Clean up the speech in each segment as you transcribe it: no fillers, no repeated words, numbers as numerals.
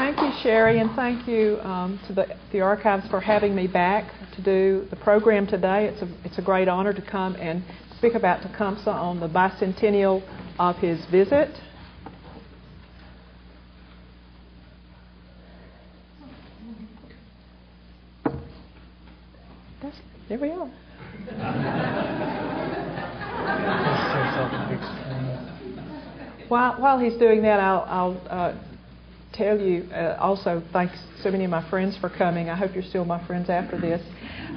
Thank you, Sherry, and thank you to the Archives for having me back to do the program today. It's a great honor to come and speak about Tecumseh on the bicentennial of his visit. There we are. While he's doing that, I'll tell you also, thanks so many of my friends for coming. I hope you're still my friends after this.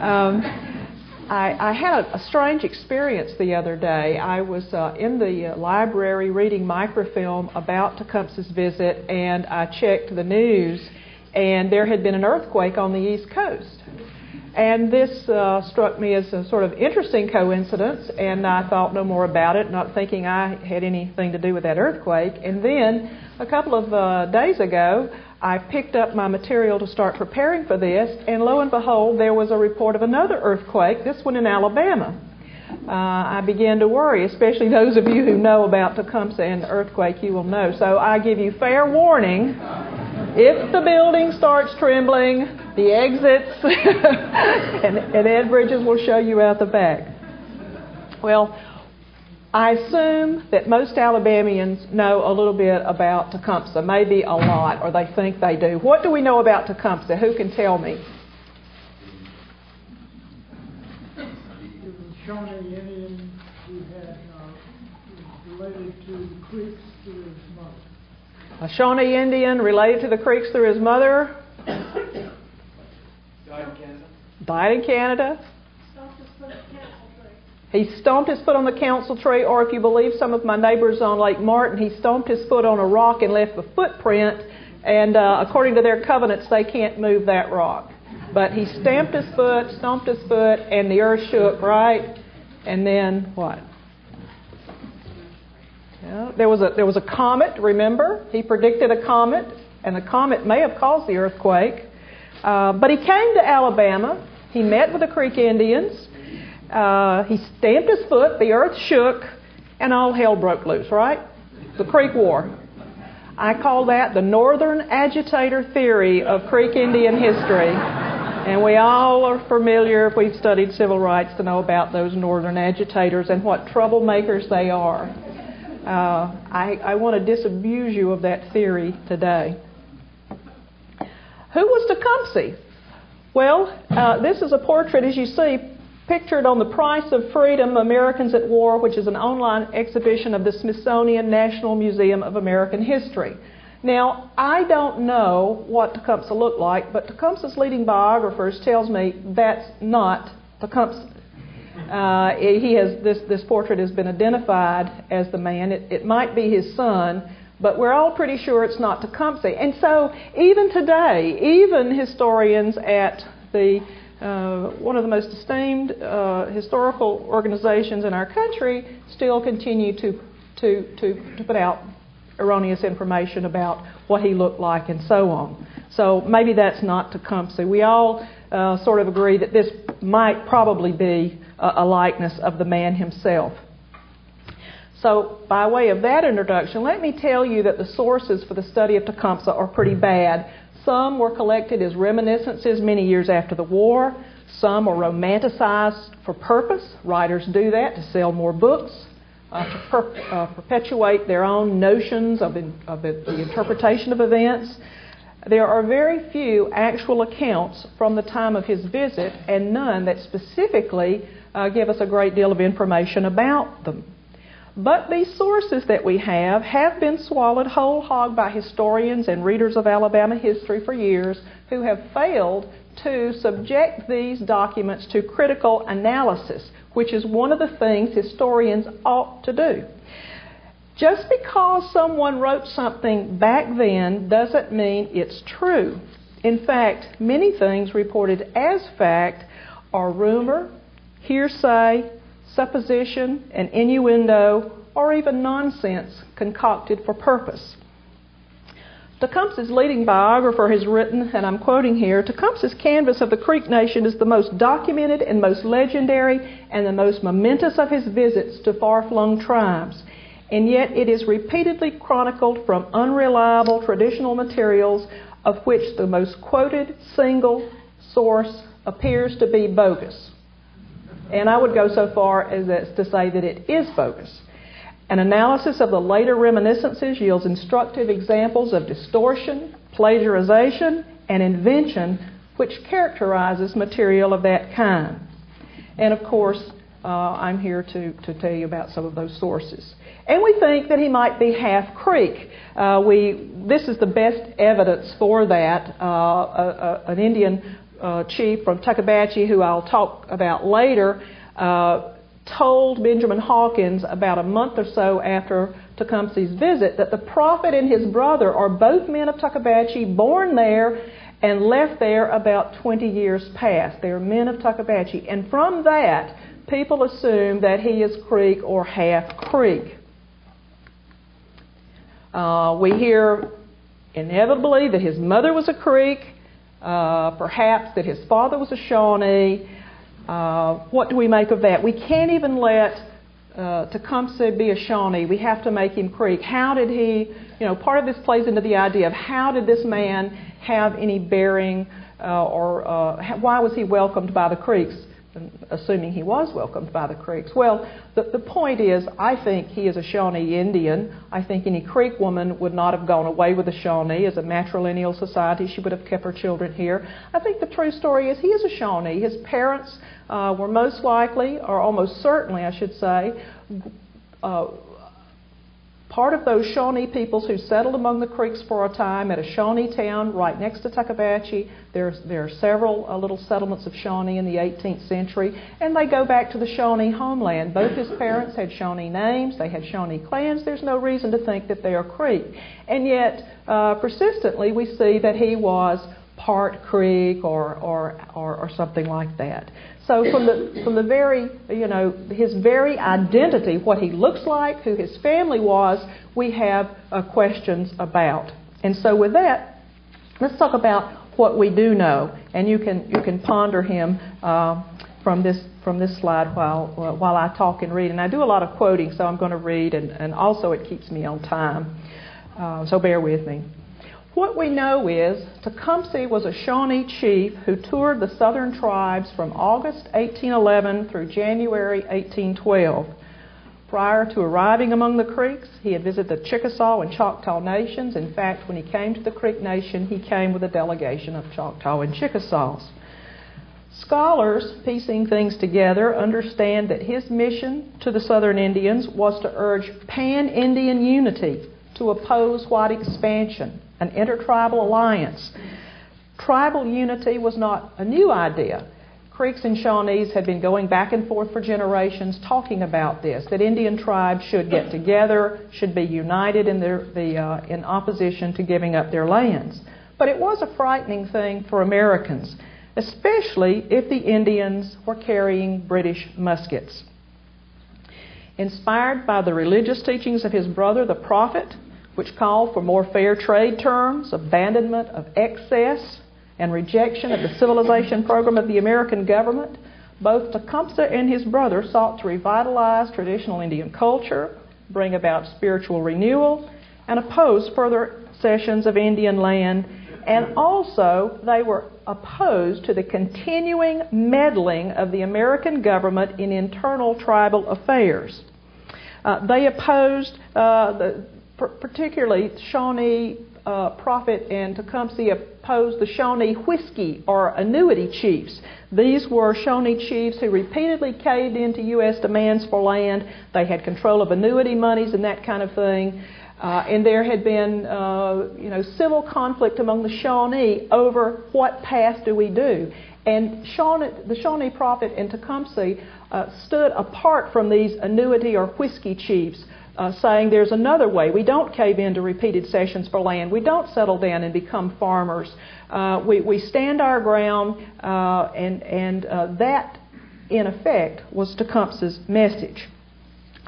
I had a strange experience the other day. I was in the library reading microfilm about Tecumseh's visit, and I checked the news, and there had been an earthquake on the East Coast. And this struck me as a sort of interesting coincidence, and I thought no more about it, not thinking I had anything to do with that earthquake. And then a couple of days ago, I picked up my material to start preparing for this, and lo and behold, there was a report of another earthquake, this one in Alabama. I began to worry, especially those of you who know about Tecumseh and the earthquake, you will know. So I give you fair warning. If the building starts trembling, the exits, and Ed Bridges will show you out the back. Well, I assume that most Alabamians know a little bit about Tecumseh, maybe a lot, or they think they do. What do we know about Tecumseh? Who can tell me? It was Shawnee Indian who had related to the Creeks through his mother. A Shawnee Indian related to the Creeks through his mother. Died in Canada. Died in Canada. Stomped his foot at the council tree. He stomped his foot on the council tree, or if you believe some of my neighbors on Lake Martin, he stomped his foot on a rock and left a footprint, and according to their covenants, they can't move that rock. But he stomped his foot, and the earth shook, right? And then what? Yeah, there was a comet, remember? He predicted a comet, and the comet may have caused the earthquake. But he came to Alabama. He met with the Creek Indians. He stamped his foot, the earth shook, and all hell broke loose, right? The Creek War. I call that the Northern Agitator theory of Creek Indian history. And we all are familiar, if we've studied civil rights, to know about those Northern Agitators and what troublemakers they are. I want to disabuse you of that theory today. Who was Tecumseh? Well, this is a portrait, as you see, pictured on The Price of Freedom, Americans at War, which is an online exhibition of the Smithsonian National Museum of American History. Now, I don't know what Tecumseh looked like, but Tecumseh's leading biographers tells me that's not Tecumseh. This portrait has been identified as the man. It might be his son, but we're all pretty sure it's not Tecumseh. And so even today, even historians at the one of the most esteemed historical organizations in our country still continue to put out erroneous information about what he looked like and so on. So maybe that's not Tecumseh. We all sort of agree that this might probably be a likeness of the man himself. So by way of that introduction, let me tell you that the sources for the study of Tecumseh are pretty bad. Some were collected as reminiscences many years after the war. Some were romanticized for purpose. Writers do that to sell more books, to perpetuate their own notions of the interpretation of events. There are very few actual accounts from the time of his visit, and none that specifically give us a great deal of information about them. But these sources that we have been swallowed whole hog by historians and readers of Alabama history for years who have failed to subject these documents to critical analysis, which is one of the things historians ought to do. Just because someone wrote something back then doesn't mean it's true. In fact, many things reported as fact are rumor, hearsay, supposition, and innuendo, or even nonsense concocted for purpose. Tecumseh's leading biographer has written, and I'm quoting here, Tecumseh's canvass of the Creek Nation is the most documented and most legendary and the most momentous of his visits to far-flung tribes. And yet it is repeatedly chronicled from unreliable traditional materials of which the most quoted single source appears to be bogus. And I would go so far as to say that it is bogus. An analysis of the later reminiscences yields instructive examples of distortion, plagiarization, and invention which characterizes material of that kind. And of course, I'm here to tell you about some of those sources. And we think that he might be half Creek. This is the best evidence for that. An Indian chief from Tuckabatchee, who I'll talk about later, told Benjamin Hawkins about a month or so after Tecumseh's visit that the prophet and his brother are both men of Tuckabatchee, born there and left there about 20 years past. They are men of Tuckabatchee. And from that, people assume that he is Creek or half Creek. We hear inevitably that his mother was a Creek, perhaps that his father was a Shawnee. What do we make of that? We can't even let Tecumseh be a Shawnee. We have to make him Creek. How did he, part of this plays into the idea of how did this man have any bearing or why was he welcomed by the Creeks, assuming he was welcomed by the Creeks? Well, the point is, I think he is a Shawnee Indian. I think any Creek woman would not have gone away with a Shawnee. As a matrilineal society, she would have kept her children here. I think the true story is he is a Shawnee. His parents were most likely, or almost certainly, I should say, part of those Shawnee peoples who settled among the Creeks for a time at a Shawnee town right next to Tuckabatchee. There are several little settlements of Shawnee in the 18th century, and they go back to the Shawnee homeland. Both his parents had Shawnee names. They had Shawnee clans. There's no reason to think that they are Creek. And yet, persistently, we see that he was part Creek or something like that. So from the very, his very identity, what he looks like, who his family was, we have questions about. And so with that, let's talk about what we do know. And you can ponder him from this slide while I talk and read. And I do a lot of quoting, so I'm going to read, and also it keeps me on time. So bear with me. What we know is Tecumseh was a Shawnee chief who toured the southern tribes from August 1811 through January 1812. Prior to arriving among the Creeks, he had visited the Chickasaw and Choctaw nations. In fact, when he came to the Creek Nation, he came with a delegation of Choctaw and Chickasaws. Scholars, piecing things together, understand that his mission to the Southern Indians was to urge pan-Indian unity to oppose white expansion, an intertribal alliance. Tribal unity was not a new idea. Creeks and Shawnees had been going back and forth for generations talking about this, that Indian tribes should get together, should be united in opposition to giving up their lands. But it was a frightening thing for Americans, especially if the Indians were carrying British muskets. Inspired by the religious teachings of his brother, the prophet, which called for more fair trade terms, abandonment of excess, and rejection of the civilization program of the American government, both Tecumseh and his brother sought to revitalize traditional Indian culture, bring about spiritual renewal, and oppose further cessions of Indian land. And also, they were opposed to the continuing meddling of the American government in internal tribal affairs. They opposed particularly Shawnee prophet and Tecumseh opposed the Shawnee whiskey or annuity chiefs. These were Shawnee chiefs who repeatedly caved into U.S. demands for land. They had control of annuity monies and that kind of thing. And there had been, civil conflict among the Shawnee over what path do we do. And the Shawnee prophet and Tecumseh stood apart from these annuity or whiskey chiefs, saying there's another way. We don't cave into repeated cessions for land. We don't settle down and become farmers. We stand our ground, and that, in effect, was Tecumseh's message.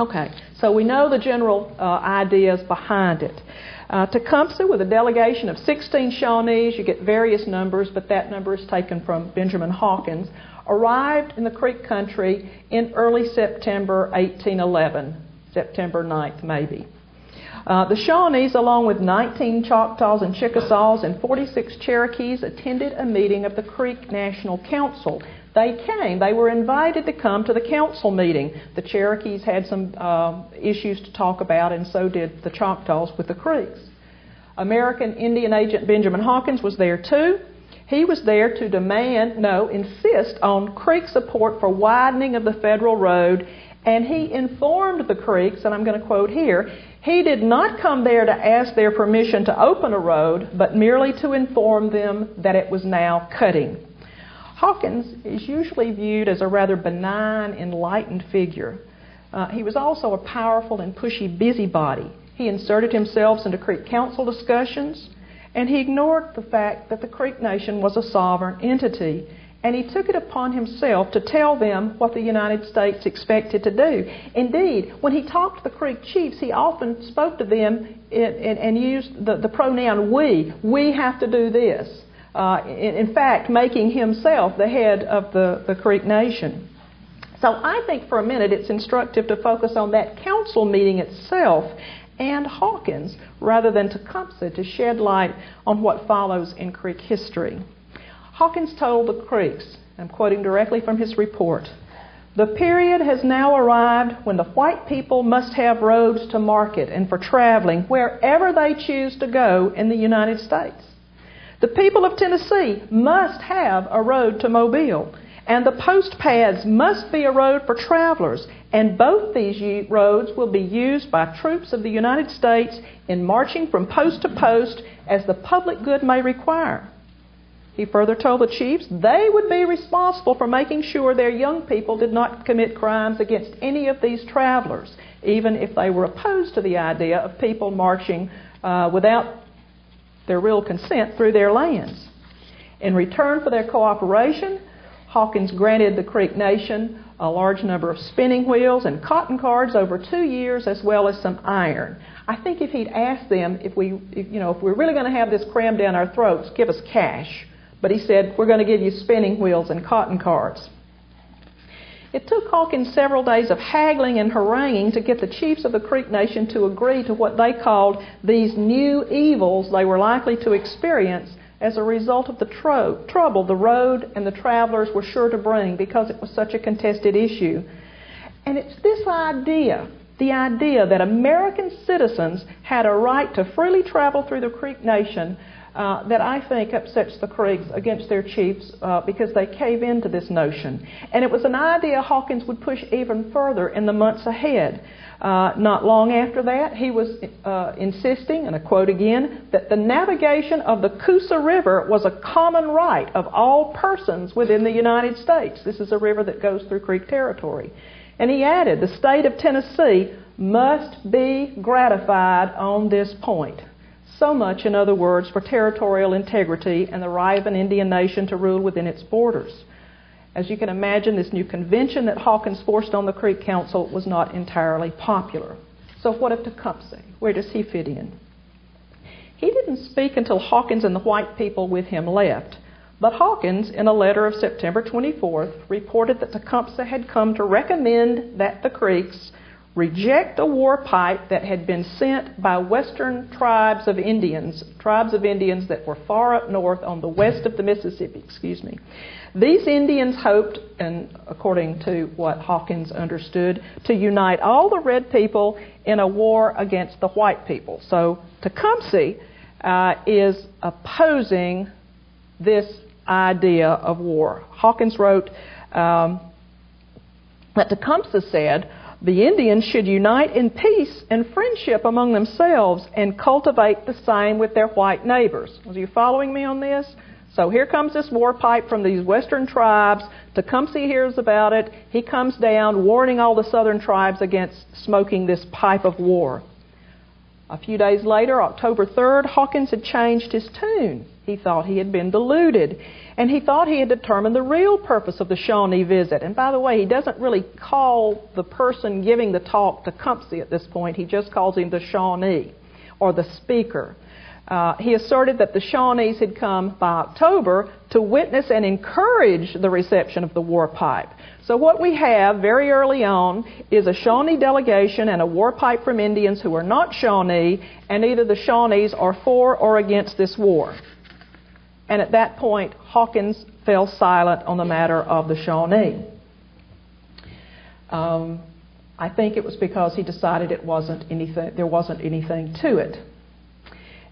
Okay, so we know the general ideas behind it. Tecumseh, with a delegation of 16 Shawnees, you get various numbers, but that number is taken from Benjamin Hawkins, arrived in the Creek country in early September 1811. September 9th, maybe. The Shawnees, along with 19 Choctaws and Chickasaws and 46 Cherokees, attended a meeting of the Creek National Council. They came. They were invited to come to the council meeting. The Cherokees had some issues to talk about, and so did the Choctaws with the Creeks. American Indian agent Benjamin Hawkins was there too. He was there to insist on Creek support for widening of the federal road, and he informed the Creeks, and I'm going to quote here, he did not come there to ask their permission to open a road, but merely to inform them that it was now cutting. Hawkins is usually viewed as a rather benign, enlightened figure. He was also a powerful and pushy busybody. He inserted himself into Creek Council discussions, and he ignored the fact that the Creek Nation was a sovereign entity, and he took it upon himself to tell them what the United States expected to do. Indeed, when he talked to the Creek chiefs, he often spoke to them and used the pronoun we. We have to do this. In fact, making himself the head of the Creek Nation. So I think for a minute it's instructive to focus on that council meeting itself and Hawkins rather than Tecumseh to shed light on what follows in Creek history. Hawkins told the Creeks, I'm quoting directly from his report, "The period has now arrived when the white people must have roads to market and for traveling wherever they choose to go in the United States. The people of Tennessee must have a road to Mobile, and the post paths must be a road for travelers, and both these roads will be used by troops of the United States in marching from post to post as the public good may require." He further told the chiefs they would be responsible for making sure their young people did not commit crimes against any of these travelers, even if they were opposed to the idea of people marching without their real consent through their lands. In return for their cooperation, Hawkins granted the Creek Nation a large number of spinning wheels and cotton cards over 2 years, as well as some iron. I think if he'd asked them, if we're really going to have this crammed down our throats, give us cash. But he said, we're going to give you spinning wheels and cotton cards. It took Hawkins several days of haggling and haranguing to get the chiefs of the Creek Nation to agree to what they called these new evils they were likely to experience as a result of the trouble the road and the travelers were sure to bring because it was such a contested issue. And it's this idea, the idea that American citizens had a right to freely travel through the Creek Nation that I think upsets the Creeks against their chiefs because they cave into this notion. And it was an idea Hawkins would push even further in the months ahead. Not long after that, he was insisting, and I quote again, that the navigation of the Coosa River was a common right of all persons within the United States. This is a river that goes through Creek territory. And he added, the state of Tennessee must be gratified on this point. So much, in other words, for territorial integrity and the right of an Indian nation to rule within its borders. As you can imagine, this new convention that Hawkins forced on the Creek Council was not entirely popular. So what of Tecumseh? Where does he fit in? He didn't speak until Hawkins and the white people with him left. But Hawkins, in a letter of September 24th, reported that Tecumseh had come to recommend that the Creeks reject a war pipe that had been sent by western tribes of Indians that were far up north on the west of the Mississippi, These Indians hoped, and according to what Hawkins understood, to unite all the red people in a war against the white people. So Tecumseh is opposing this idea of war. Hawkins wrote that Tecumseh said, the Indians should unite in peace and friendship among themselves and cultivate the same with their white neighbors. Are you following me on this? So here comes this war pipe from these western tribes. Tecumseh hears about it. He comes down warning all the southern tribes against smoking this pipe of war. A few days later, October 3rd, Hawkins had changed his tune. He thought he had been deluded. And he thought he had determined the real purpose of the Shawnee visit. And by the way, he doesn't really call the person giving the talk Tecumseh at this point. He just calls him the Shawnee, or the speaker. He asserted that the Shawnees had come by October to witness and encourage the reception of the war pipe. So what we have very early on is a Shawnee delegation and a war pipe from Indians who are not Shawnee, and either the Shawnees are for or against this war. And at that point, Hawkins fell silent on the matter of the Shawnee. I think it was because he decided there wasn't anything to it.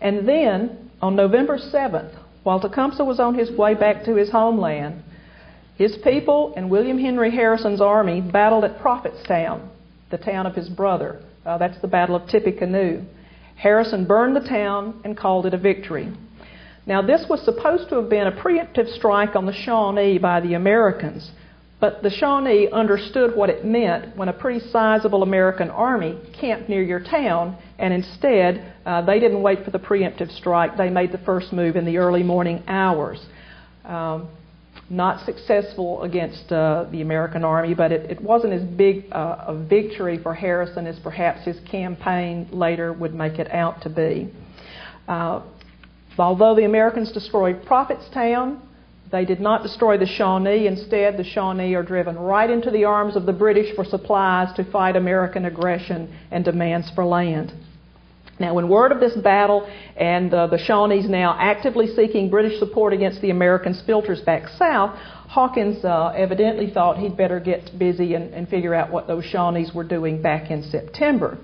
And then, on November 7th, while Tecumseh was on his way back to his homeland, his people and William Henry Harrison's army battled at Prophetstown, the town of his brother. That's the Battle of Tippecanoe. Harrison burned the town and called it a victory. Now, this was supposed to have been a preemptive strike on the Shawnee by the Americans, but the Shawnee understood what it meant when a pretty sizable American army camped near your town, and instead, they didn't wait for the preemptive strike. They made the first move in the early morning hours. Not successful against the American army, but it wasn't as big a victory for Harrison as perhaps his campaign later would make it out to be. Although the Americans destroyed Prophetstown, they did not destroy the Shawnee. Instead, the Shawnee are driven right into the arms of the British for supplies to fight American aggression and demands for land. Now, when word of this battle and the Shawnees now actively seeking British support against the Americans filters back south, Hawkins evidently thought he'd better get busy and figure out what those Shawnees were doing back in September.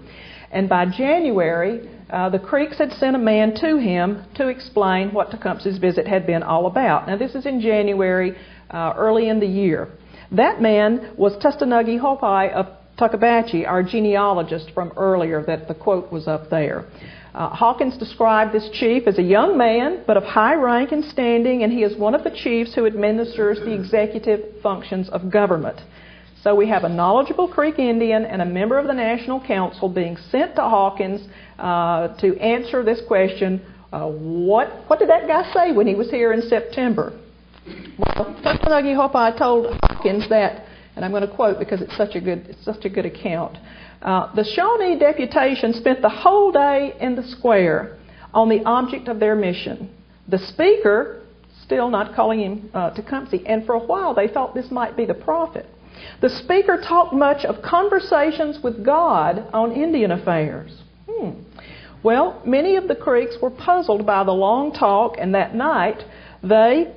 And by January, the Creeks had sent a man to him to explain what Tecumseh's visit had been all about. Now, this is in January, early in the year. That man was Tustanugee Hopi of Tuckabatchee, our genealogist from earlier, that the quote was up there. Hawkins described this chief as a young man, but of high rank and standing, and he is one of the chiefs who administers the executive functions of government. So we have a knowledgeable Creek Indian and a member of the National Council being sent to Hawkins to answer this question, what did that guy say when he was here in September? Well, Tustanugee Hopi told Hawkins that, and I'm going to quote because it's such a good account. The Shawnee deputation spent the whole day in the square on the object of their mission. The speaker, still not calling him Tecumseh, and for a while they thought this might be the prophet. The speaker talked much of conversations with God on Indian affairs. Well, many of the Creeks were puzzled by the long talk, and that night they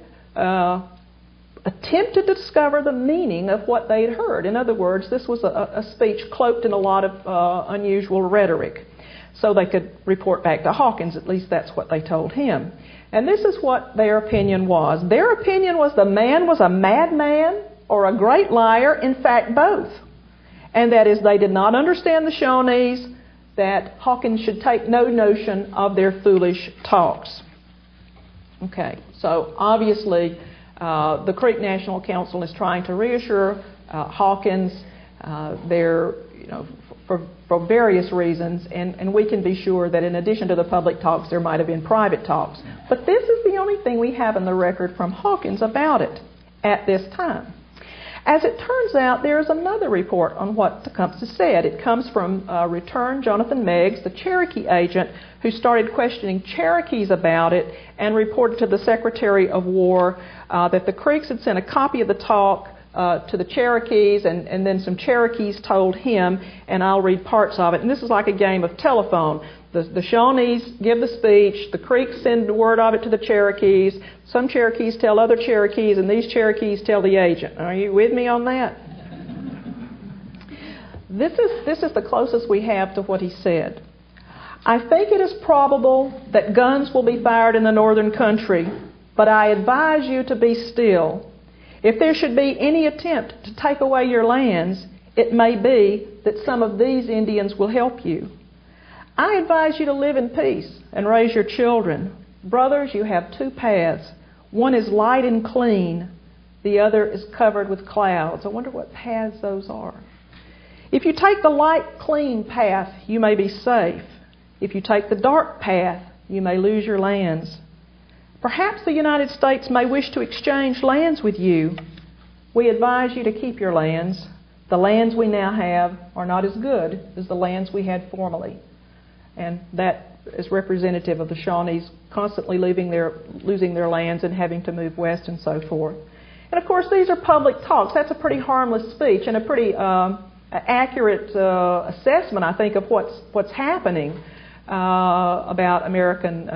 attempted to discover the meaning of what they had heard. In other words, this was a speech cloaked in a lot of unusual rhetoric. So they could report back to Hawkins, at least that's what they told him. And this is what their opinion was. Their opinion was the man was a madman or a great liar, in fact both. And that is, they did not understand the Shawnees, that Hawkins should take no notion of their foolish talks. Okay, so obviously the Creek National Council is trying to reassure Hawkins for various reasons, and we can be sure that in addition to the public talks, there might have been private talks. But this is the only thing we have in the record from Hawkins about it at this time. As it turns out, there is another report on what Tecumseh said. It comes from returned Jonathan Meigs, the Cherokee agent, who started questioning Cherokees about it and reported to the Secretary of War that the Creeks had sent a copy of the talk to the Cherokees, and then some Cherokees told him, and I'll read parts of it. And this is like a game of telephone. The Shawnees give the speech, the Creeks send word of it to the Cherokees, some Cherokees tell other Cherokees, and these Cherokees tell the agent. Are you with me on that? This is the closest we have to what he said. I think it is probable that guns will be fired in the northern country, but I advise you to be still. If there should be any attempt to take away your lands, it may be that some of these Indians will help you. I advise you to live in peace and raise your children. Brothers, you have two paths. One is light and clean. The other is covered with clouds. I wonder what paths those are. If you take the light, clean path, you may be safe. If you take the dark path, you may lose your lands. Perhaps the United States may wish to exchange lands with you. We advise you to keep your lands. The lands we now have are not as good as the lands we had formerly. And that as representative of the Shawnees constantly losing their lands and having to move west and so forth. And of course, these are public talks. That's a pretty harmless speech and a pretty accurate assessment, I think, of what's happening about American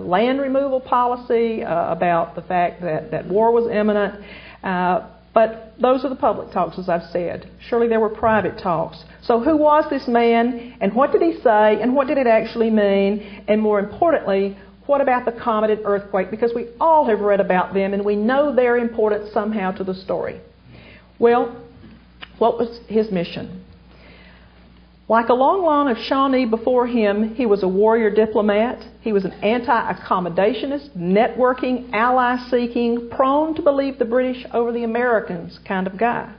land removal policy, about the fact that war was imminent. But those are the public talks, as I've said. Surely there were private talks. So who was this man, and what did he say, and what did it actually mean? And more importantly, what about the Comet and earthquake? Because we all have read about them, and we know their importance somehow to the story. Well, what was his mission? Like a long line of Shawnee before him, he was a warrior diplomat. He was an anti-accommodationist, networking, ally-seeking, prone to believe the British over the Americans kind of guy.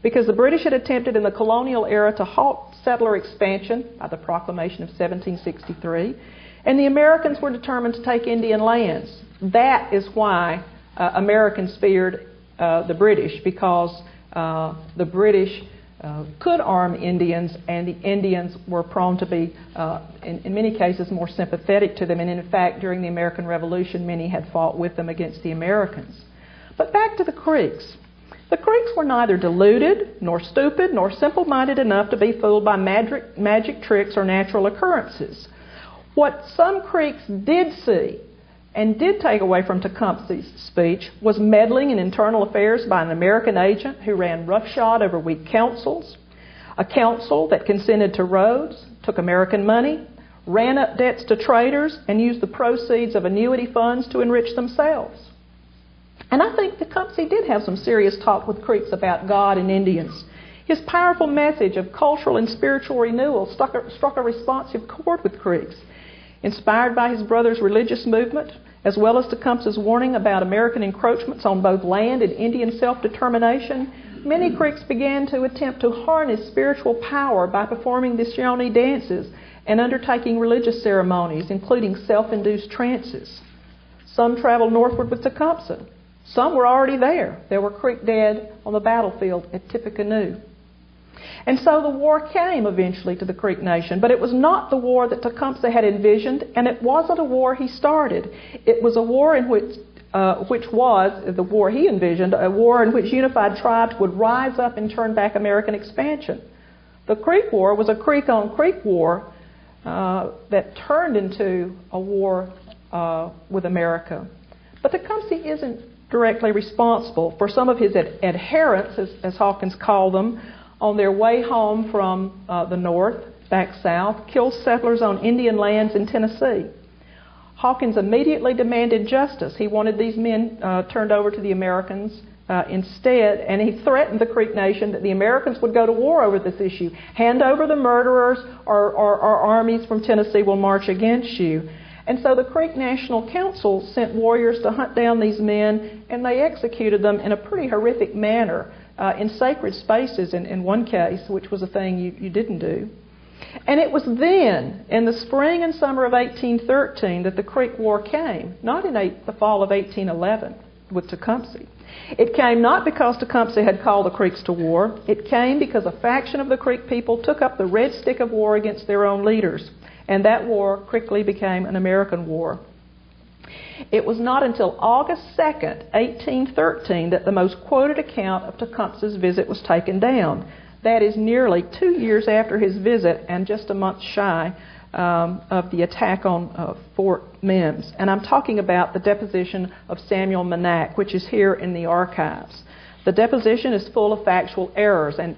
Because the British had attempted in the colonial era to halt settler expansion by the Proclamation of 1763, and the Americans were determined to take Indian lands. That is why Americans feared the British, because the British could arm Indians, and the Indians were prone to be, in many cases, more sympathetic to them. And in fact, during the American Revolution, many had fought with them against the Americans. But back to the Creeks. The Creeks were neither deluded, nor stupid, nor simple-minded enough to be fooled by magic tricks or natural occurrences. What some Creeks did see and did take away from Tecumseh's speech was meddling in internal affairs by an American agent who ran roughshod over weak councils, a council that consented to roads, took American money, ran up debts to traders, and used the proceeds of annuity funds to enrich themselves. And I think Tecumseh did have some serious talk with Creeks about God and Indians. His powerful message of cultural and spiritual renewal struck a responsive chord with Creeks. Inspired by his brother's religious movement, as well as Tecumseh's warning about American encroachments on both land and Indian self-determination, many Creeks began to attempt to harness spiritual power by performing the Shawnee dances and undertaking religious ceremonies, including self-induced trances. Some traveled northward with Tecumseh. Some were already there. There were Creek dead on the battlefield at Tippecanoe. And so the war came eventually to the Creek Nation, but it was not the war that Tecumseh had envisioned, and it wasn't a war he started. It was a war in which was the war he envisioned, a war in which unified tribes would rise up and turn back American expansion. The Creek War was a creek-on-creek war that turned into a war with America. But Tecumseh isn't directly responsible for some of his adherents, as Hawkins called them, on their way home from the north, back south, killed settlers on Indian lands in Tennessee. Hawkins immediately demanded justice. He wanted these men turned over to the Americans instead, and he threatened the Creek Nation that the Americans would go to war over this issue. Hand over the murderers, or armies from Tennessee will march against you. And so the Creek National Council sent warriors to hunt down these men, and they executed them in a pretty horrific manner. In sacred spaces in one case, which was a thing you didn't do. And it was then, in the spring and summer of 1813, that the Creek War came, not in the fall of 1811 with Tecumseh. It came not because Tecumseh had called the Creeks to war. It came because a faction of the Creek people took up the red stick of war against their own leaders. And that war quickly became an American war. It was not until August 2nd, 1813, that the most quoted account of Tecumseh's visit was taken down. That is nearly 2 years after his visit and just a month shy of the attack on Fort Mims. And I'm talking about the deposition of Samuel Manack, which is here in the archives. The deposition is full of factual errors, and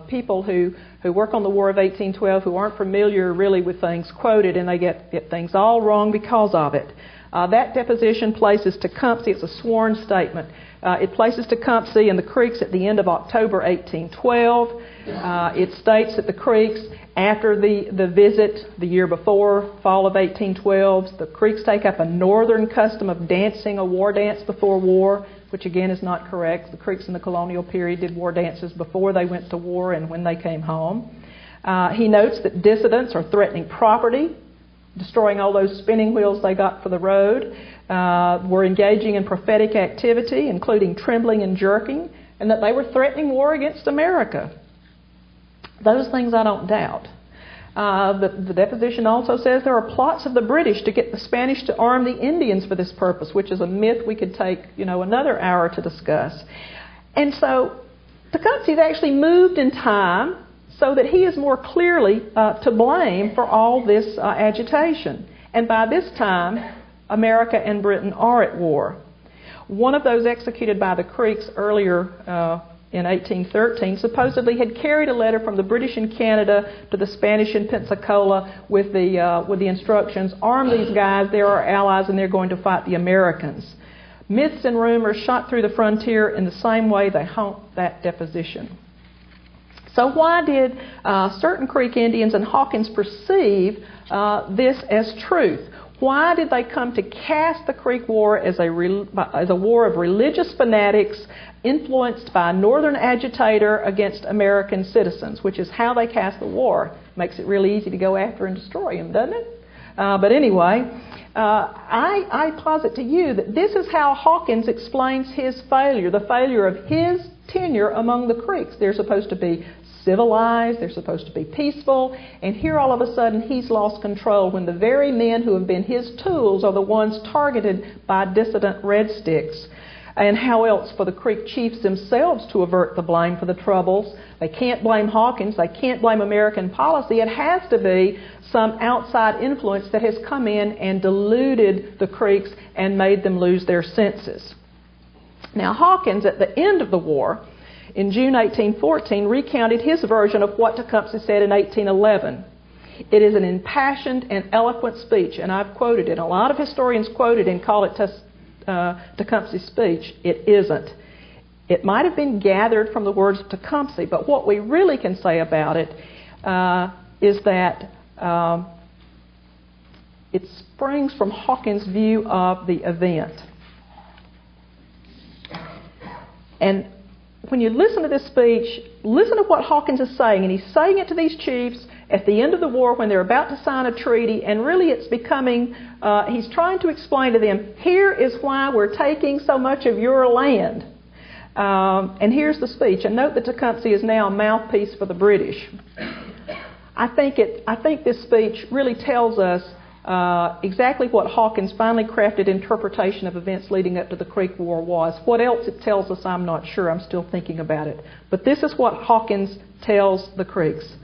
people who work on the War of 1812 who aren't familiar really with things quoted, and they get things all wrong because of it. That deposition places Tecumseh, it's a sworn statement, it places Tecumseh and the Creeks at the end of October 1812. It states that the Creeks, after the visit the year before, fall of 1812, the Creeks take up a northern custom of dancing a war dance before war, which again is not correct. The Creeks in the colonial period did war dances before they went to war and when they came home. He notes that dissidents are threatening property, destroying all those spinning wheels they got for the road, were engaging in prophetic activity, including trembling and jerking, and that they were threatening war against America. Those things I don't doubt. The deposition also says there are plots of the British to get the Spanish to arm the Indians for this purpose, which is a myth we could take, another hour to discuss. And so Tecumseh has actually moved in time so that he is more clearly to blame for all this agitation. And by this time, America and Britain are at war. One of those executed by the Creeks earlier in 1813 supposedly had carried a letter from the British in Canada to the Spanish in Pensacola with the instructions, arm these guys, they're our allies and they're going to fight the Americans. Myths and rumors shot through the frontier in the same way they haunt that deposition. So why did certain Creek Indians and Hawkins perceive this as truth? Why did they come to cast the Creek War as a war of religious fanatics influenced by a northern agitator against American citizens, which is how they cast the war? Makes it really easy to go after and destroy them, doesn't it? But anyway, I posit to you that this is how Hawkins explains his failure, the failure of his tenure among the Creeks. They're supposed to be civilized, they're supposed to be peaceful, and here all of a sudden he's lost control when the very men who have been his tools are the ones targeted by dissident Red Sticks. And how else for the Creek chiefs themselves to avert the blame for the troubles? They can't blame Hawkins, they can't blame American policy. It has to be some outside influence that has come in and deluded the Creeks and made them lose their senses. Now Hawkins, at the end of the war, in June 1814, recounted his version of what Tecumseh said in 1811. It is an impassioned and eloquent speech, and I've quoted it. A lot of historians quote it and call it Tecumseh's speech. It isn't. It might have been gathered from the words of Tecumseh, but what we really can say about it is that it springs from Hawkins' view of the event. And when you listen to this speech, listen to what Hawkins is saying, and he's saying it to these chiefs at the end of the war when they're about to sign a treaty, and really it's becoming, he's trying to explain to them, here is why we're taking so much of your land. And here's the speech. And note that Tecumseh is now a mouthpiece for the British. I think this speech really tells us exactly what Hawkins' finely crafted interpretation of events leading up to the Creek War was. What else it tells us, I'm not sure. I'm still thinking about it. But this is what Hawkins tells the Creeks.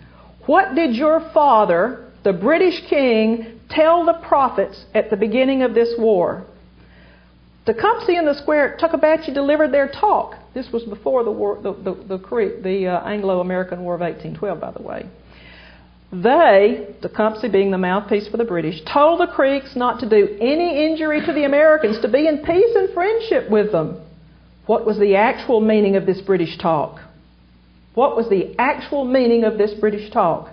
What did your father, the British king, tell the prophets at the beginning of this war? Tecumseh and the square at Tuckabatchee delivered their talk. This was before the war, the Anglo-American War of 1812, by the way. They, Tecumseh being the mouthpiece for the British, told the Creeks not to do any injury to the Americans, to be in peace and friendship with them. What was the actual meaning of this British talk? What was the actual meaning of this British talk?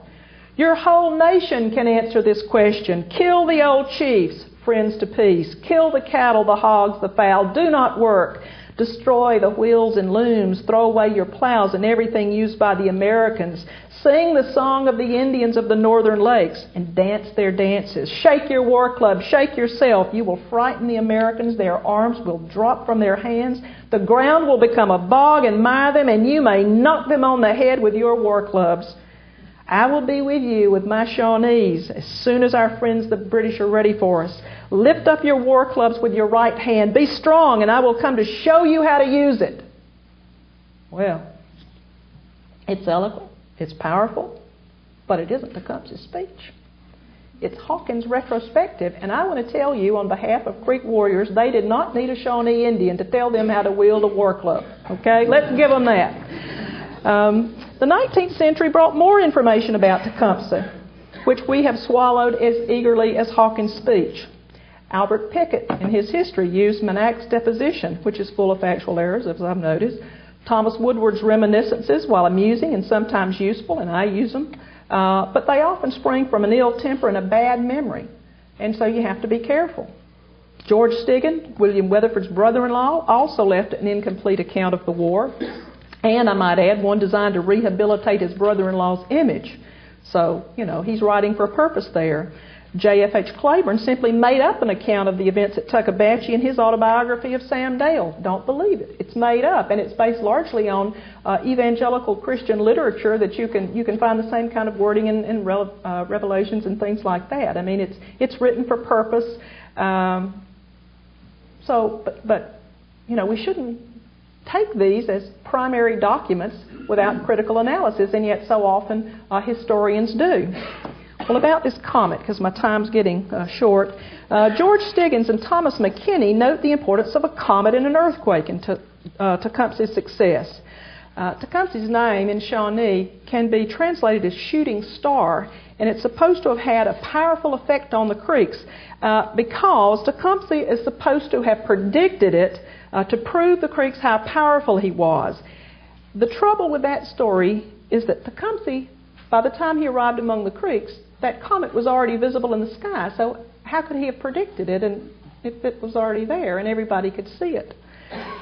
Your whole nation can answer this question. Kill the old chiefs, friends to peace. Kill the cattle, the hogs, the fowl. Do not work. Destroy the wheels and looms. Throw away your plows and everything used by the Americans. Sing the song of the Indians of the northern lakes and dance their dances. Shake your war club. Shake yourself. You will frighten the Americans. Their arms will drop from their hands. The ground will become a bog and mire them, and you may knock them on the head with your war clubs. I will be with you with my Shawnees as soon as our friends the British are ready for us. Lift up your war clubs with your right hand. Be strong, and I will come to show you how to use it. Well, it's eloquent, it's powerful, but it isn't Tecumseh's speech. It's Hawkins' retrospective, and I want to tell you on behalf of Creek warriors, they did not need a Shawnee Indian to tell them how to wield a war club. Okay, let's give them that. The 19th century brought more information about Tecumseh, which we have swallowed as eagerly as Hawkins' speech. Albert Pickett, in his history, used Manac's deposition, which is full of factual errors, as I've noticed. Thomas Woodward's reminiscences, while amusing and sometimes useful, and I use them, but they often spring from an ill temper and a bad memory, and so you have to be careful. George Stiggin, William Weatherford's brother-in-law, also left an incomplete account of the war, and I might add, one designed to rehabilitate his brother-in-law's image. So, he's writing for a purpose there. J.F.H. Claiborne simply made up an account of the events at Tuckabatchee in his autobiography of Sam Dale. Don't believe it. It's made up, and it's based largely on evangelical Christian literature that you can find the same kind of wording in Revelations and things like that. I mean, it's written for purpose. But we shouldn't take these as primary documents without critical analysis, and yet so often historians do. Well, about this comet, because my time's getting short, George Stiggins and Thomas McKinney note the importance of a comet and an earthquake in Tecumseh's success. Tecumseh's name in Shawnee can be translated as shooting star, and it's supposed to have had a powerful effect on the Creeks because Tecumseh is supposed to have predicted it to prove the Creeks how powerful he was. The trouble with that story is that Tecumseh, by the time he arrived among the Creeks, that comet was already visible in the sky. So how could he have predicted it and if it was already there and everybody could see it?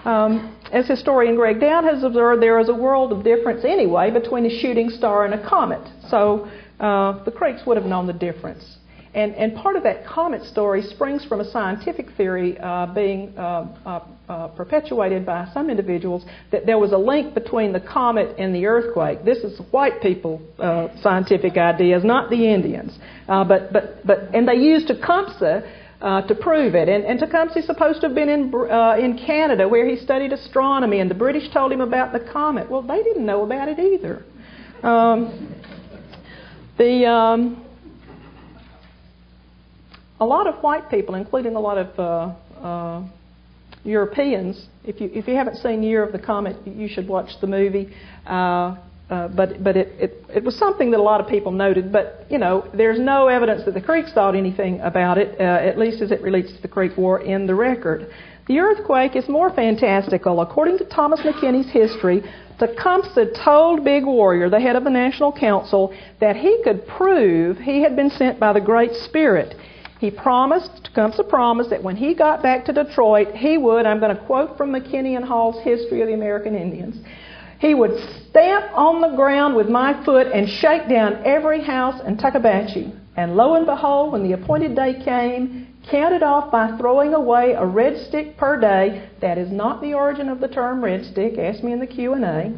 As historian Greg Dowd has observed, there is a world of difference anyway between a shooting star and a comet. So the Creeks would have known the difference. And part of that comet story springs from a scientific theory being perpetuated by some individuals that there was a link between the comet and the earthquake. This is white people scientific ideas, not the Indians. And they used Tecumseh to prove it. And Tecumseh's supposed to have been in Canada where he studied astronomy, and the British told him about the comet. Well, they didn't know about it either. A lot of white people, including a lot of Europeans, if you haven't seen Year of the Comet, you should watch the movie. But it was something that a lot of people noted. But there's no evidence that the Creeks thought anything about it, at least as it relates to the Creek War in the record. The earthquake is more fantastical. According to Thomas McKinney's history, Tecumseh told Big Warrior, the head of the National Council, that he could prove he had been sent by the Great Spirit. Tecumseh promised that when he got back to Detroit, he would, I'm going to quote from McKinney and Hall's History of the American Indians, he would stamp on the ground with my foot and shake down every house in Tuckabatchee. And lo and behold, when the appointed day came, counted off by throwing away a red stick per day. That is not the origin of the term red stick. Ask me in the Q&A.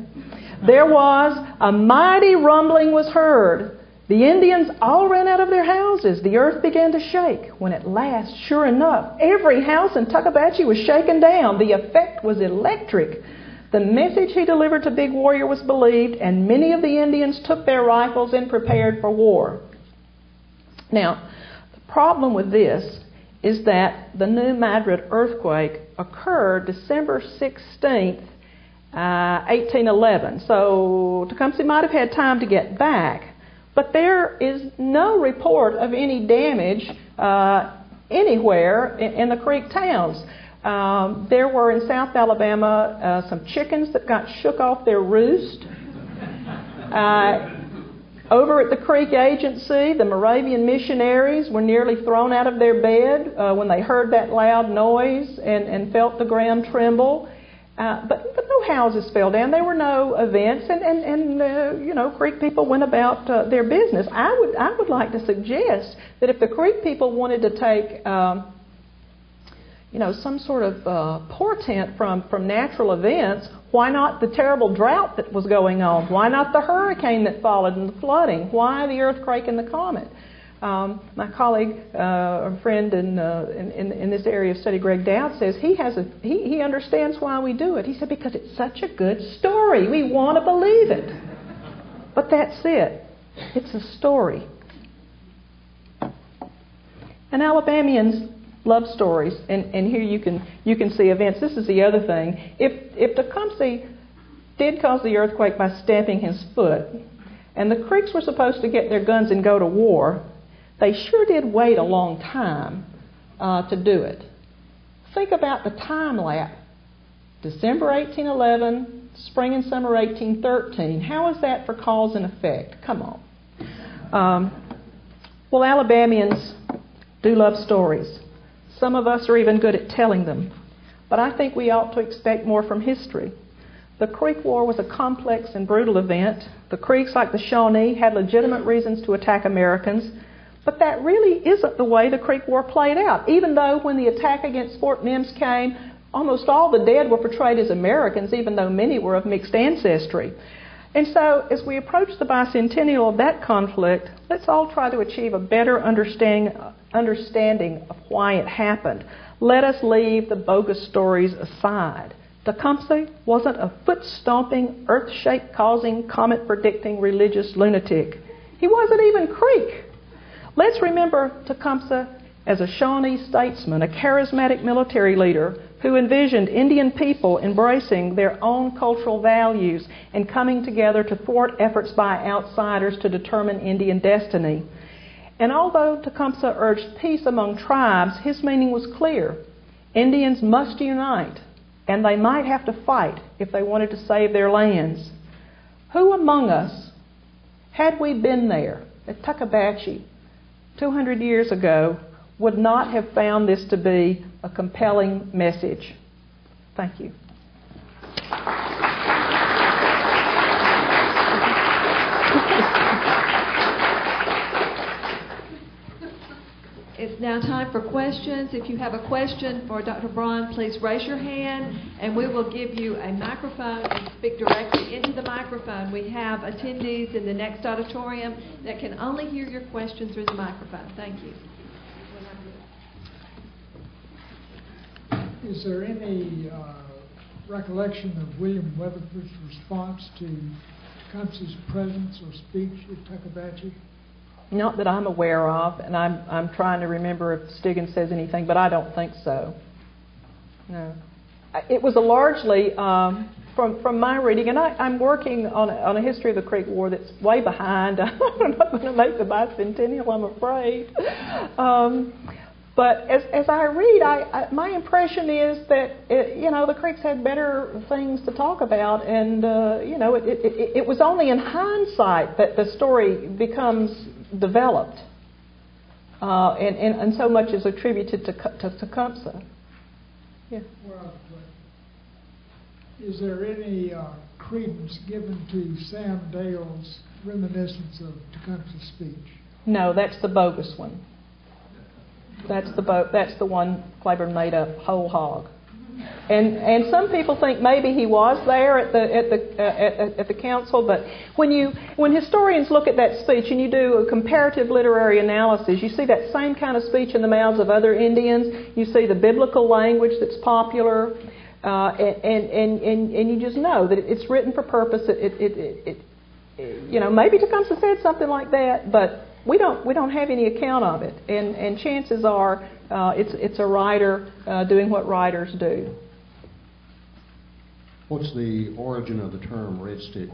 There was a mighty rumbling was heard. The Indians all ran out of their houses. The earth began to shake. When at last, sure enough, every house in Tuckabatchee was shaken down. The effect was electric. The message he delivered to Big Warrior was believed, and many of the Indians took their rifles and prepared for war. Now, the problem with this is that the new Madrid Earthquake occurred December 16th, 1811. So Tecumseh might have had time to get back. But there is no report of any damage anywhere in the Creek towns. There were in South Alabama some chickens that got shook off their roost. Over at the Creek Agency, the Moravian missionaries were nearly thrown out of their bed when they heard that loud noise and felt the ground tremble. But no houses fell down. There were no events, and Creek people went about their business. I would like to suggest that if the Creek people wanted to take, some sort of portent from natural events, why not the terrible drought that was going on? Why not the hurricane that followed and the flooding? Why the earthquake and the comet? My colleague, a friend in this area of study, Greg Dowd, says he understands why we do it. He said, because it's such a good story. We want to believe it. But that's it. It's a story. And Alabamians love stories, and here you can see events. This is the other thing. If Tecumseh did cause the earthquake by stamping his foot, and the Creeks were supposed to get their guns and go to war, they sure did wait a long time to do it. Think about the time lapse. December 1811, spring and summer 1813. How is that for cause and effect? Come on. Well, Alabamians do love stories. Some of us are even good at telling them. But I think we ought to expect more from history. The Creek War was a complex and brutal event. The Creeks, like the Shawnee, had legitimate reasons to attack Americans. But that really isn't the way the Creek War played out, even though when the attack against Fort Mims came, almost all the dead were portrayed as Americans, even though many were of mixed ancestry. And so, as we approach the bicentennial of that conflict, let's all try to achieve a better understanding of why it happened. Let us leave the bogus stories aside. Tecumseh wasn't a foot-stomping, earth-shake-causing, comet-predicting religious lunatic. He wasn't even Creek. Let's remember Tecumseh as a Shawnee statesman, a charismatic military leader who envisioned Indian people embracing their own cultural values and coming together to thwart efforts by outsiders to determine Indian destiny. And although Tecumseh urged peace among tribes, his meaning was clear. Indians must unite, and they might have to fight if they wanted to save their lands. Who among us, had we been there at Tuckabatchee 200 years ago, would not have found this to be a compelling message? Thank you. It's now time for questions. If you have a question for Dr. Braund, please raise your hand and we will give you a microphone and speak directly into the microphone. We have attendees in the next auditorium that can only hear your question through the microphone. Thank you. Is there any recollection of William Weatherford's response to Tecumseh's presence or speech at Tuckabatchee? Not that I'm aware of, and I'm trying to remember if Stiggins says anything, but I don't think so. No. It was largely, from my reading, and I'm working on a history of the Creek War that's way behind. I'm not going to make the bicentennial, I'm afraid. But as I read, my impression is that the Creeks had better things to talk about, and it was only in hindsight that the story becomes developed, and so much is attributed to Tecumseh. Yeah. Well, is there any credence given to Sam Dale's reminiscence of Tecumseh's speech? No, that's the bogus one. That's the one Claiborne made up whole hog. And some people think maybe he was there at the council, but when historians look at that speech and you do a comparative literary analysis, you see that same kind of speech in the mouths of other Indians. You see the biblical language that's popular, and you just know that it's written for purpose. Maybe Tecumseh said something like that, but we don't have any account of it, and chances are it's a writer doing what writers do. What's the origin of the term red stick?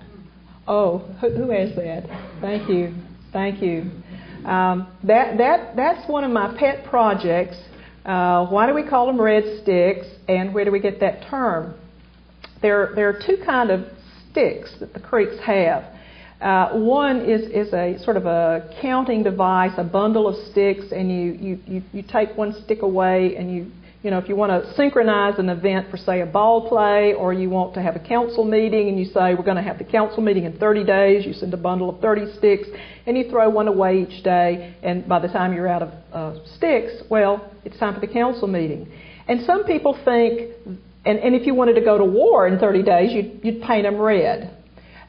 Oh, who has that? Thank you. That's one of my pet projects. Why do we call them red sticks, and where do we get that term? There are two kind of sticks that the Creeks have. One is a sort of a counting device, a bundle of sticks, and you take one stick away, and if you want to synchronize an event for, say, a ball play, or you want to have a council meeting, and you say, we're going to have the council meeting in 30 days, you send a bundle of 30 sticks, and you throw one away each day, and by the time you're out of sticks, well, it's time for the council meeting. And some people think, and if you wanted to go to war in 30 days, you'd paint them red.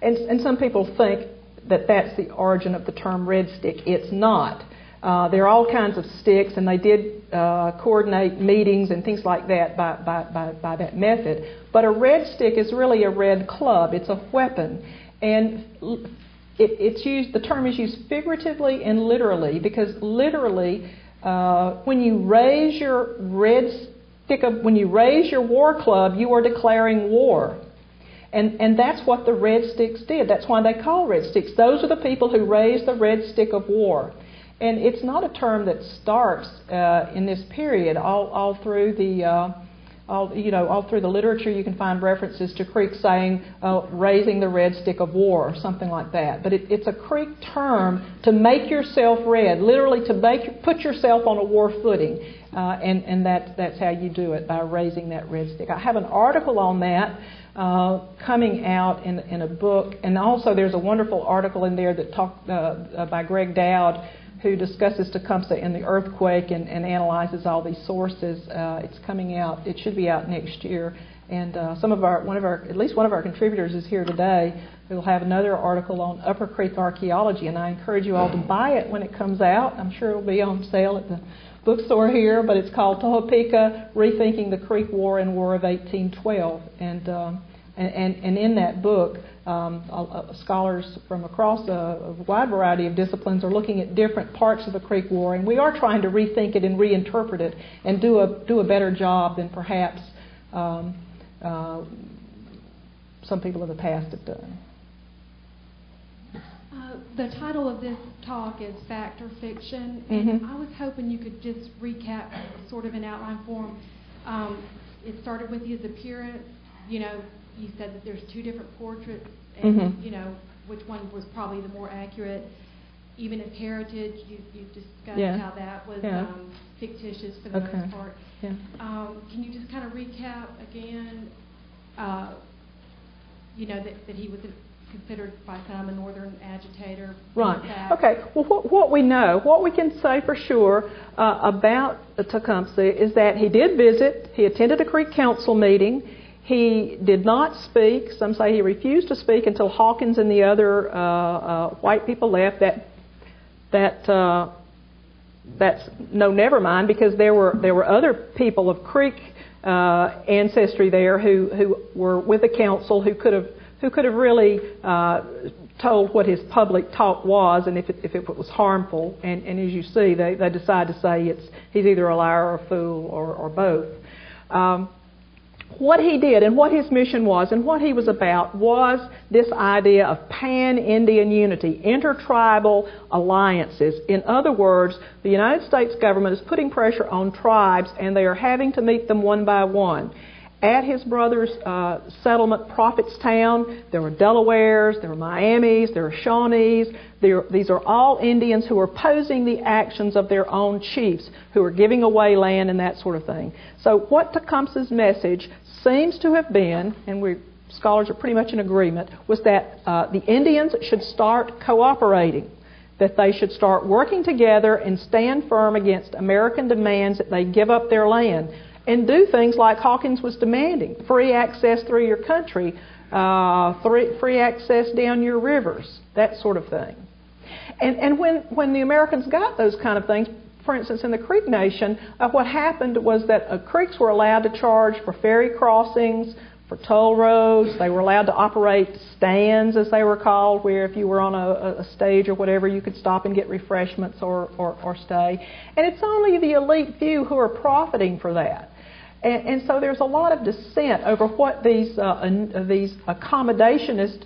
And some people think that that's the origin of the term red stick. It's not. There are all kinds of sticks, and they did coordinate meetings and things like that by that method. But a red stick is really a red club. It's a weapon. And it's used. The term is used figuratively and literally, because literally, when you raise your when you raise your war club, you are declaring war. And that's what the red sticks did. That's why they call red sticks. Those are the people who raised the red stick of war. And it's not a term that starts in this period. All through the literature, you can find references to Creek saying raising the red stick of war or something like that. But it's a Creek term to make yourself red, literally to put yourself on a war footing, and that's how you do it, by raising that red stick. I have an article on that coming out in a book, and also there's a wonderful article in there that talked by Greg Dowd who discusses Tecumseh and the earthquake and analyzes all these sources. It's coming out. It should be out next year. And at least one of our contributors is here today. We'll have another article on Upper Creek archaeology, and I encourage you all to buy it when it comes out. I'm sure it'll be on sale at the bookstore here, but it's called Topeka, Rethinking the Creek War and War of 1812. And in that book, scholars from across a wide variety of disciplines are looking at different parts of the Creek War, and we are trying to rethink it and reinterpret it and do a better job than perhaps some people in the past have done. The title of this talk is Fact or Fiction, and I was hoping you could just recap sort of in outline form. It started with his appearance. You know, you said that there's two different portraits, and you know, which one was probably the more accurate. Even his heritage, you discussed how that was fictitious for the most part. Yeah. Can you just kind of recap again, you know, that he was considered by some a northern agitator? Right. Okay. Well, what we know, what we can say for sure about Tecumseh is that he did visit, he attended a Creek Council meeting, he did not speak. Some say he refused to speak until Hawkins and the other white people left. That's no, never mind, because there were other people of Creek ancestry there who were with the council who could have really told what his public talk was and if it was harmful. And as you see, they decide to say he's either a liar or a fool or both. What he did and what his mission was and what he was about was this idea of pan-Indian unity, intertribal alliances. In other words, the United States government is putting pressure on tribes, and they are having to meet them one by one. At his brother's settlement, Prophetstown, there were Delawares, there were Miamis, there were Shawnees. These are all Indians who are opposing the actions of their own chiefs, who are giving away land and that sort of thing. So what Tecumseh's message seems to have been, and scholars are pretty much in agreement, was that the Indians should start cooperating, that they should start working together and stand firm against American demands that they give up their land and do things like Hawkins was demanding: free access through your country, free access down your rivers, that sort of thing. And when the Americans got those kind of things, for instance, in the Creek Nation, what happened was that Creeks were allowed to charge for ferry crossings, for toll roads. They were allowed to operate stands, as they were called, where if you were on a stage or whatever, you could stop and get refreshments or stay. And it's only the elite few who are profiting for that. And so there's a lot of dissent over what these accommodationist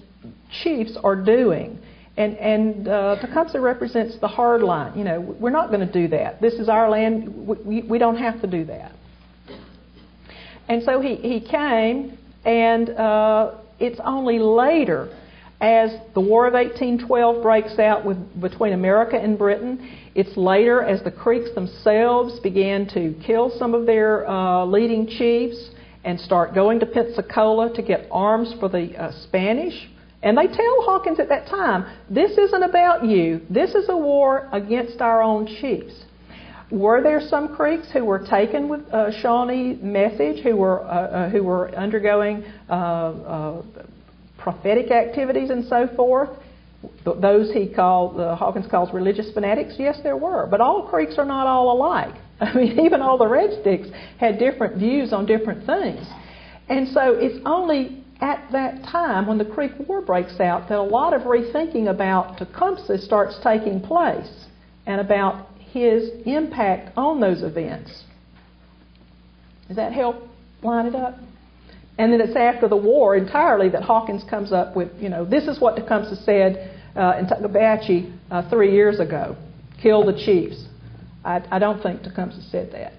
chiefs are doing. And Tecumseh represents the hard line. You know, we're not going to do that. This is our land. We don't have to do that. And so he came, and it's only later, as the War of 1812 breaks out between America and Britain, it's later as the Creeks themselves began to kill some of their leading chiefs and start going to Pensacola to get arms for the Spanish. And they tell Hawkins at that time, this isn't about you. This is a war against our own chiefs. Were there some Creeks who were taken with Shawnee message, who were undergoing prophetic activities and so forth? Those Hawkins calls religious fanatics? Yes, there were. But all Creeks are not all alike. I mean, even all the Red Sticks had different views on different things. And so it's only at that time, when the Creek War breaks out, that a lot of rethinking about Tecumseh starts taking place and about his impact on those events. Does that help line it up? And then it's after the war entirely that Hawkins comes up with, this is what Tecumseh said in Tuckabatchee 3 years ago: kill the chiefs. I don't think Tecumseh said that.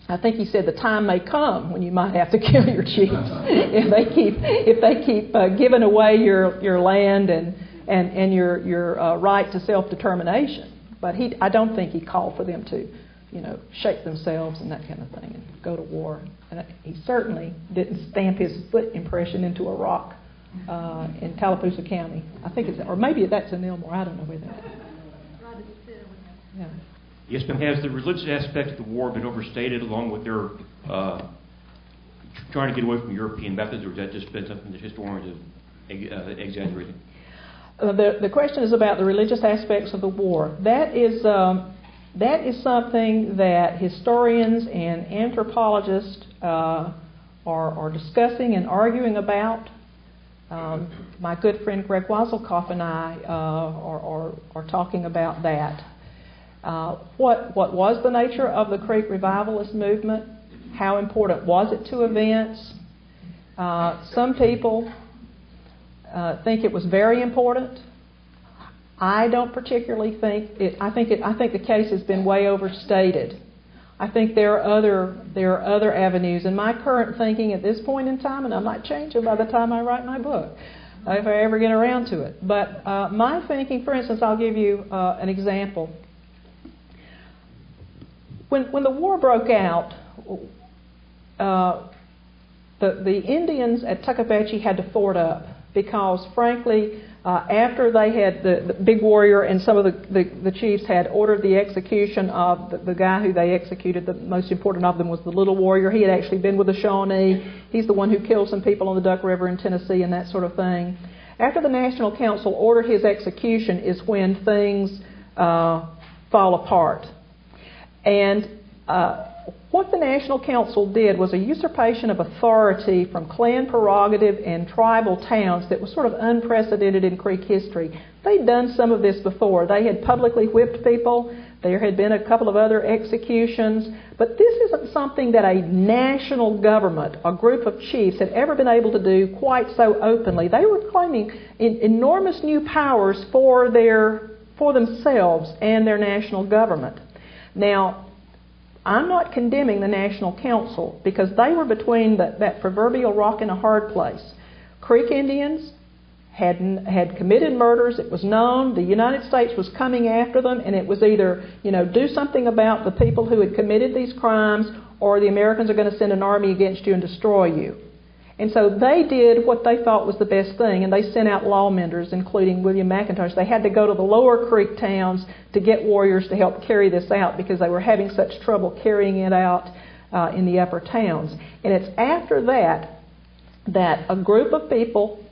I think he said the time may come when you might have to kill your chiefs if they keep giving away your land and your right to self-determination. But I don't think he called for them to, shake themselves and that kind of thing and go to war. And he certainly didn't stamp his foot impression into a rock in Tallapoosa County. I think or maybe that's in Elmore. I don't know where that is. Yeah. Yes, ma'am. Has the religious aspect of the war been overstated along with their trying to get away from European methods, or has that just been something that historians have exaggerated? The question is about the religious aspects of the war. That is something that historians and anthropologists are discussing and arguing about. My good friend Greg Wazelkoff and I are talking about that. What was the nature of the Creek revivalist movement? How important was it to events? Some people think it was very important. I don't particularly think it. I think the case has been way overstated. I think there are other avenues. In my current thinking at this point in time, and I might change it by the time I write my book, if I ever get around to it. But my thinking, for instance, I'll give you an example. When the war broke out, the Indians at Tuckabatchee had to fort up because, frankly, after they had the big warrior and some of the chiefs had ordered the execution of the guy who they executed, the most important of them was the little warrior. He had actually been with the Shawnee. He's the one who killed some people on the Duck River in Tennessee and that sort of thing. After the National Council ordered his execution is when things fall apart. And what the National Council did was a usurpation of authority from clan prerogative and tribal towns that was sort of unprecedented in Creek history. They'd done some of this before. They had publicly whipped people. There had been a couple of other executions. But this isn't something that a national government, a group of chiefs, had ever been able to do quite so openly. They were claiming enormous new powers for themselves and their national government. Now, I'm not condemning the National Council because they were between that proverbial rock and a hard place. Creek Indians had committed murders. It was known the United States was coming after them, and it was either, do something about the people who had committed these crimes, or the Americans are going to send an army against you and destroy you. And so they did what they thought was the best thing, and they sent out lawmenders, including William McIntosh. They had to go to the lower creek towns to get warriors to help carry this out because they were having such trouble carrying it out in the upper towns. And it's after that a group of people,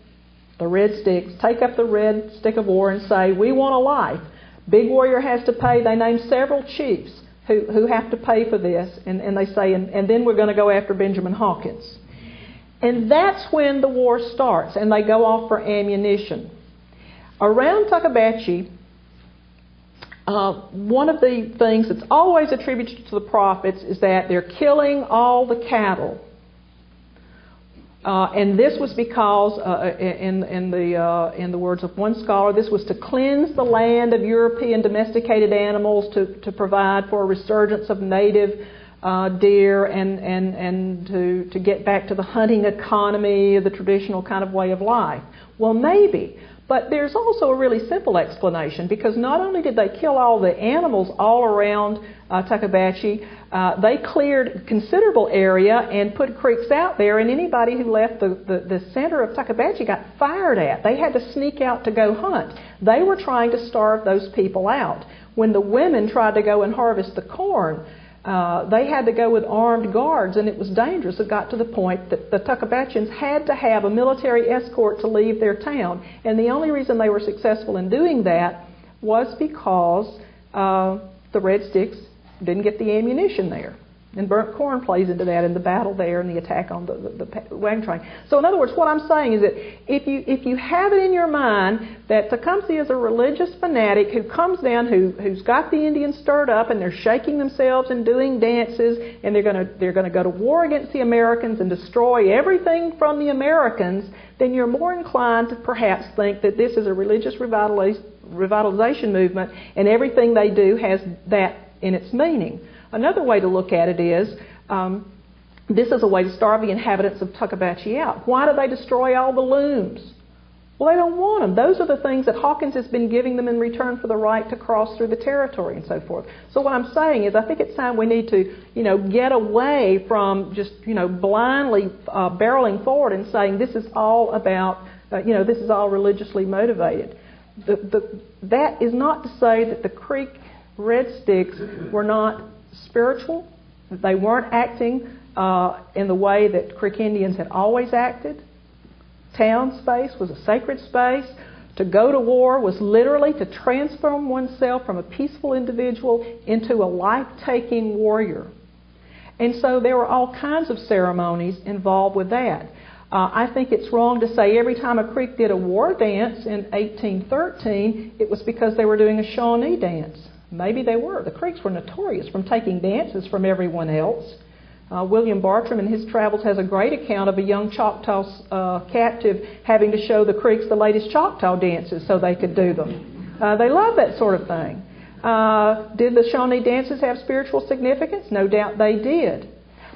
the Red Sticks, take up the red stick of war and say, we want a life. Big warrior has to pay. They name several chiefs who have to pay for this, and they say, and then we're going to go after Benjamin Hawkins. And that's when the war starts, and they go off for ammunition. Around Tuckabatchee, one of the things that's always attributed to the prophets is that they're killing all the cattle. And this was because, in the words of one scholar, this was to cleanse the land of European domesticated animals to provide for a resurgence of native deer and to get back to the hunting economy, the traditional kind of way of life. Well, maybe. But there's also a really simple explanation, because not only did they kill all the animals all around Tuckabatchee, they cleared considerable area and put creeks out there, and anybody who left the center of Tuckabatchee got fired at. They had to sneak out to go hunt. They were trying to starve those people out. When the women tried to go and harvest the corn, they had to go with armed guards, and it was dangerous. It got to the point that the Tuckabatcheans had to have a military escort to leave their town. And the only reason they were successful in doing that was because the Red Sticks didn't get the ammunition there. And burnt corn plays into that in the battle there and the attack on the wagon train. So in other words, what I'm saying is that if you have it in your mind that Tecumseh is a religious fanatic who comes down, who's got the Indians stirred up, and they're shaking themselves and doing dances, and they're going to go to war against the Americans and destroy everything from the Americans, then you're more inclined to perhaps think that this is a religious revitalization movement, and everything they do has that in its meaning. Another way to look at it is, this is a way to starve the inhabitants of Tuckabatchee out. Why do they destroy all the looms? Well, they don't want them. Those are the things that Hawkins has been giving them in return for the right to cross through the territory and so forth. So what I'm saying is, I think it's time we need to, get away from just, blindly barreling forward and saying this is all about, this is all religiously motivated. That is not to say that the Creek Red Sticks were not spiritual. They weren't acting in the way that Creek Indians had always acted. Town space was a sacred space. To go to war was literally to transform oneself from a peaceful individual into a life-taking warrior. And so there were all kinds of ceremonies involved with that. I think it's wrong to say every time a Creek did a war dance in 1813, it was because they were doing a Shawnee dance. Maybe they were. The Creeks were notorious from taking dances from everyone else. William Bartram in his travels has a great account of a young Choctaw captive having to show the Creeks the latest Choctaw dances so they could do them. They love that sort of thing. Did the Shawnee dances have spiritual significance? No doubt they did.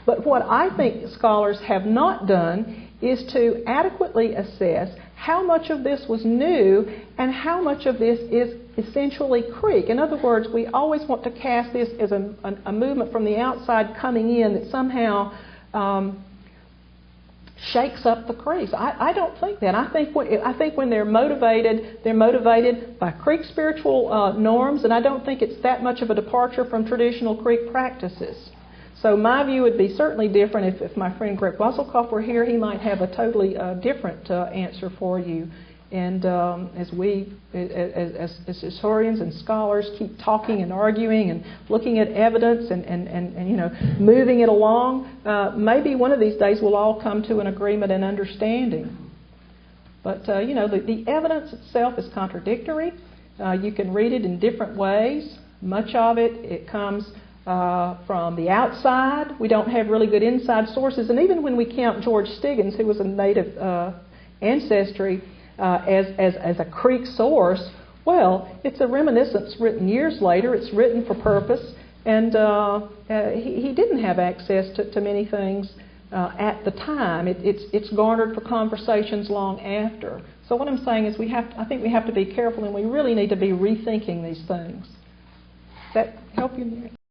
But what I think scholars have not done is to adequately assess how much of this was new and how much of this is essentially Creek. In other words, we always want to cast this as a movement from the outside coming in that somehow shakes up the Creeks. I don't think that. I think when they're motivated by Creek spiritual norms, and I don't think it's that much of a departure from traditional Creek practices. So my view would be certainly different. If my friend Greg Wasselkoff were here, he might have a totally different answer for you. And as historians and scholars keep talking and arguing and looking at evidence and you know, moving it along, maybe one of these days we'll all come to an agreement and understanding. But you know, the evidence itself is contradictory. You can read it in different ways. Much of it comes from the outside. We don't have really good inside sources. And even when we count George Stiggins, who was a native ancestry, as a Creek source, well, it's a reminiscence written years later. It's written for purpose. And he didn't have access to many things at the time. It's garnered for conversations long after. So what I'm saying is I think we have to be careful, and we really need to be rethinking these things. Does that help you, Mary?